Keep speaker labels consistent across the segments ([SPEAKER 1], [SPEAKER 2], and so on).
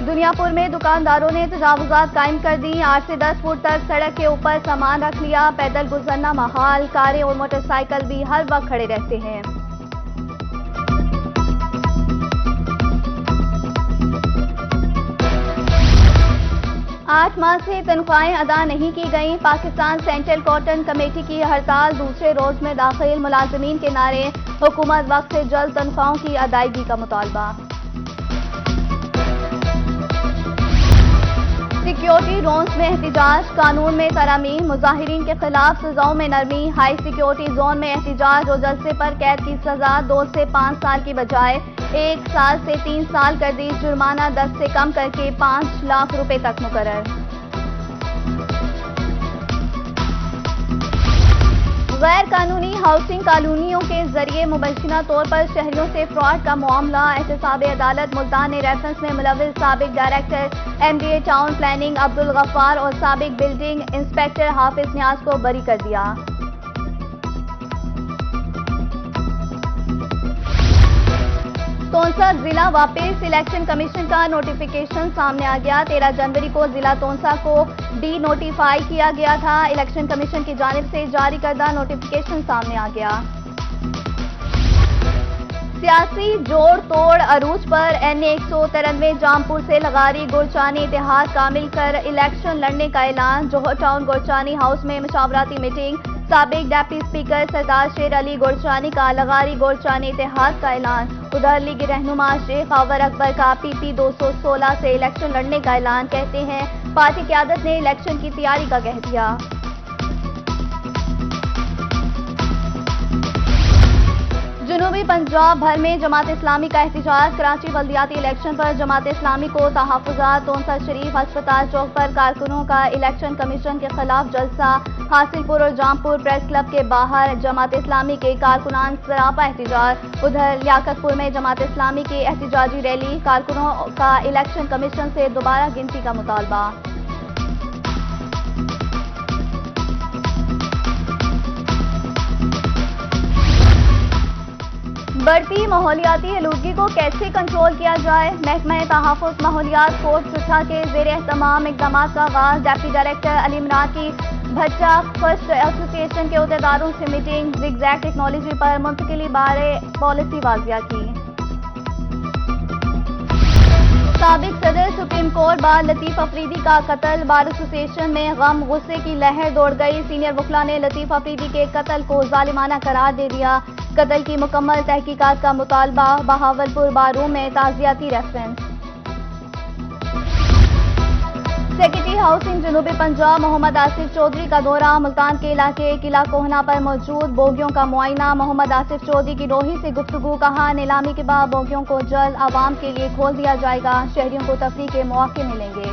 [SPEAKER 1] دنیا پور میں دکانداروں نے تجاوزات قائم کر دی. 8 سے 10 فٹ تک سڑک کے اوپر سامان رکھ لیا. پیدل گزرنا محال. کاریں اور موٹر سائیکل بھی ہر وقت کھڑے رہتے ہیں. 8 ماہ سے تنخواہیں ادا نہیں کی گئیں. پاکستان سینٹرل کاٹن کمیٹی کی ہڑتال دوسرے روز میں داخل. ملازمین کے نعرے. حکومت وقت سے جلد تنخواہوں کی ادائیگی کا مطالبہ. سیکیورٹی زونز میں احتجاج. قانون میں ترامیم. مظاہرین کے خلاف سزاؤں میں نرمی. ہائی سیکیورٹی زون میں احتجاج اور جلسے پر قید کی سزا 2 سے 5 سال کی بجائے 1 سال سے 3 سال کر دی. جرمانہ 10 سے کم کر کے 5 لاکھ روپے تک مقرر. غیر قانونی ہاؤسنگ کالونیوں کے ذریعے مبینہ طور پر شہریوں سے فراڈ کا معاملہ. احتساب عدالت ملتان نے ریفرنس میں ملوث سابق director MDA town planning Abdul Ghaffar اور سابق بلڈنگ انسپیکٹر حافظ نیاز کو بری کر دیا. تونسا ضلع واپس. الیکشن کمیشن کا نوٹیفیکیشن سامنے آ گیا. 13 جنوری کو ضلع تونسا کو ڈی نوٹیفائی کیا گیا تھا. الیکشن کمیشن کی جانب سے جاری کردہ نوٹیفیکیشن سامنے آ گیا. سیاسی جوڑ توڑ عروج پر. NA 193 جامپور سے لغاری گورچانی اتحاد کا مل کر الیکشن لڑنے کا اعلان. جوہر ٹاؤن گورچانی ہاؤس میں مشاورتی میٹنگ. سابق ڈپٹی اسپیکر سردار شیر علی گورچانی کا لغاری گورچانی اتحاد کا اعلان. ادھر لیگ رہنما شیخ آور اکبر کا PP 216 سے الیکشن لڑنے کا اعلان. کہتے ہیں پارٹی قیادت نے الیکشن کی تیاری کا کہہ دیا. جنوبی پنجاب بھر میں جماعت اسلامی کا احتجاج. کراچی بلدیاتی الیکشن پر جماعت اسلامی کو تحفظات. تونسا شریف ہسپتال چوک پر کارکنوں کا الیکشن کمیشن کے خلاف جلسہ. حاصل پور اور جامپور پریس کلب کے باہر جماعت اسلامی کے کارکنان سراپا احتجاج. ادھر لیاقت پور میں جماعت اسلامی کی احتجاجی ریلی. کارکنوں کا الیکشن کمیشن سے دوبارہ گنتی کا مطالبہ. بڑھتی ماحولیاتی آلودگی کو کیسے کنٹرول کیا جائے. محکمہ تحفظ ماحولیات کوٹ سٹھا کے زیر اہتمام اقدامات کا آغاز. ڈپٹی ڈائریکٹر علی عمران کی بھٹا فرسٹ ایسوسی ایشن کے عہدیداروں سے میٹنگ. زگ زیگ ٹیکنالوجی پر منتقلی بارے پالیسی واضح کی. سابق صدر سپریم کورٹ بار لطیف افریدی کا قتل. بار ایسوسی ایشن میں غم غصے کی لہر دوڑ گئی. سینئر وکلا نے لطیف افریدی کے قتل کو ظالمانہ قرار دے دیا. قتل کی مکمل تحقیقات کا مطالبہ. بہاولپور بارروم میں تعزیتی ریفرنس. سیکرٹری ہاؤسنگ جنوبی پنجاب محمد آصف چودھری کا دورہ. ملتان کے علاقے قلعہ کوہنا پر موجود بوگیوں کا معائنہ. محمد آصف چودھری کی روحی سے گفتگو. کہا نیلامی کے بعد بوگیوں کو جلد عوام کے لیے کھول دیا جائے گا. شہریوں کو تفریح کے مواقع ملیں گے.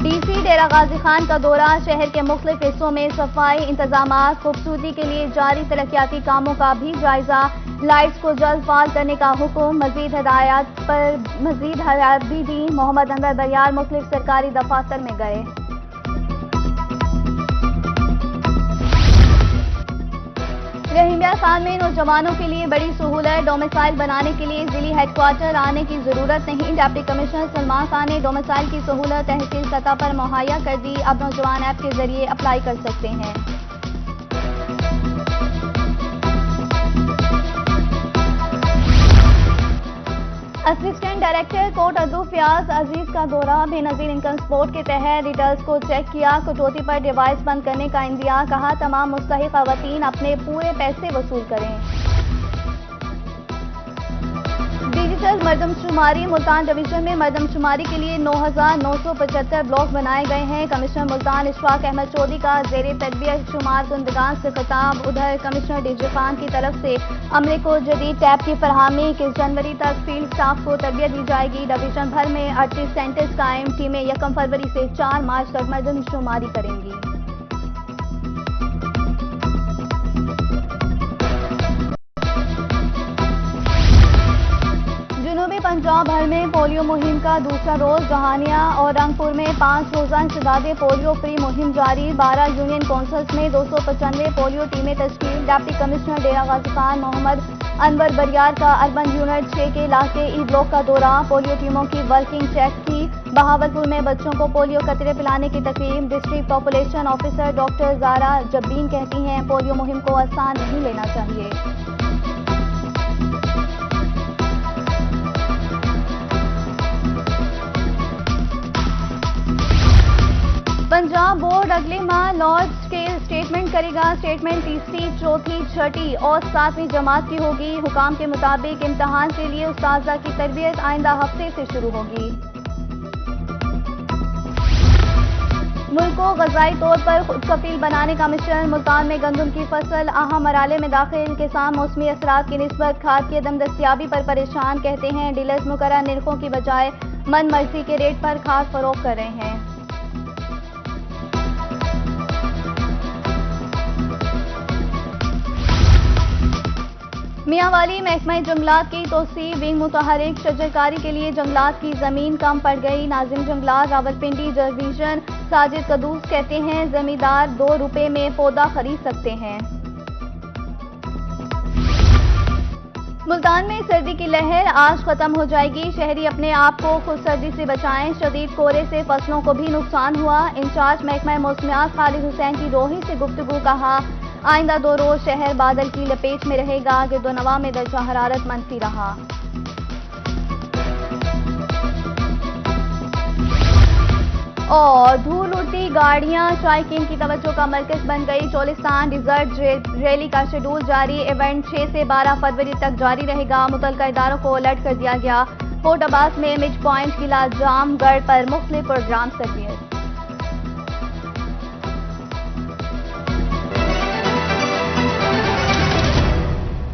[SPEAKER 1] DC ڈیرہ غازی خان کا دورہ. شہر کے مختلف حصوں میں صفائی انتظامات. خوبصورتی کے لیے جاری ترقیاتی کاموں کا بھی جائزہ. لائٹس کو جلد فعال کرنے کا حکم. مزید ہدایات بھی دی. محمد انور بریار مختلف سرکاری دفاتر میں گئے. رحیمیہ خان میں نوجوانوں کے لیے بڑی سہولت. ڈومیسائل بنانے کے لیے ضلعی ہیڈ کوارٹر آنے کی ضرورت نہیں. ڈپٹی کمشنر سلمان خان نے ڈومیسائل کی سہولت تحصیل سطح پر مہیا کر دی. اب نوجوان ایپ کے ذریعے اپلائی کر سکتے ہیں. اسسٹنٹ ڈائریکٹر کوٹ ادو فیاض عزیز کا دورہ. بے نظیر انکم سپورٹ کے تحت ریٹرنز کو چیک کیا. کٹوتی پر ڈیوائس بند کرنے کا اندیا. کہا تمام مستحق خواتین اپنے پورے پیسے وصول کریں. ڈیجیٹل مردم شماری. ملتان ڈویژن میں مردم شماری کے لیے 9,975 بلاک بنائے گئے ہیں. کمشنر ملتان اشفاق احمد چودھری کا زیر تربیت شمار کنندگان سے خطاب. ادھر کمشنر DG خان کی طرف سے عملے کو جدید ٹیب کی فراہمی. 21 جنوری تک فیلڈ سٹاف کو تربیت دی جائے گی. ڈویژن بھر میں 38 سینٹرز قائم. ٹیمیں 1 فروری سے 4 مارچ تک مردم شماری کریں گی. جنوبی پنجاب بھر میں پولیو مہم کا دوسرا روز. جہانیہ اور رنگپور میں 5 روزہ انسداد پولیو فری مہم جاری. 12 یونین کونسلز میں 295 پولیو ٹیمیں تشکیل. ڈپٹی کمشنر ڈیرہ غازی خان محمد انور بریار کا اربن یونٹ 6 کے علاقے ای بلاک کا دورہ، پولیو ٹیموں کی ورکنگ چیک کی۔ بہاولپور میں بچوں کو پولیو قطرے پلانے کی تقریب، ڈسٹرکٹ پاپولیشن آفیسر ڈاکٹر زارا جبین کہتی ہیں پولیو مہم کو آسان نہیں لینا چاہیے۔ پنجاب بورڈ اگلے ماہ لارڈز کے اسٹیٹمنٹ کرے گا۔ اسٹیٹمنٹ تیسری، چوتھی، چھٹی اور 7ویں جماعت کی ہوگی۔ حکام کے مطابق امتحان کے لیے اساتذہ کی تربیت آئندہ ہفتے سے شروع ہوگی۔ ملک کو غذائی طور پر خود کفیل بنانے کا مشن، ملتان میں گندم کی فصل اہم مرحلے میں داخل، کسان موسمی اثرات کی نسبت کھاد کی عدم دستیابی پر پریشان، کہتے ہیں ڈیلرز مقررہ نرخوں کی بجائے من مرضی کے ریٹ پر کھاد فروخت کر رہے ہیں۔ میاں والی محکمہ جنگلات کی توسیع، ونگ متحرک، شجرکاری کے لیے جنگلات کی زمین کم پڑ گئی۔ ناظم جنگلات راولپنڈی ڈویژن ساجد قدوس کہتے ہیں زمیندار 2 روپے میں پودا خرید سکتے ہیں۔ ملتان میں سردی کی لہر آج ختم ہو جائے گی، شہری اپنے آپ کو خود سردی سے بچائیں۔ شدید کورے سے فصلوں کو بھی نقصان ہوا، انچارج محکمہ موسمیات خالد حسین کی روحی سے گفتگو، کہا آئندہ 2 روز شہر بادل کی لپیٹ میں رہے گا، گرد و نواح میں درجہ حرارت منفی رہا۔ اور دھول اڑتی گاڑیاں شائقین کی توجہ کا مرکز بن گئی۔ چولستان ڈیزرٹ ریلی کا شیڈول جاری، ایونٹ 6 سے 12 فروری تک جاری رہے گا، متعلقہ اداروں کو الرٹ کر دیا گیا۔ فورٹ عباس میں مڈ پوائنٹ، قلعہ جام گڑھ پر مختلف پروگرام سرگرم۔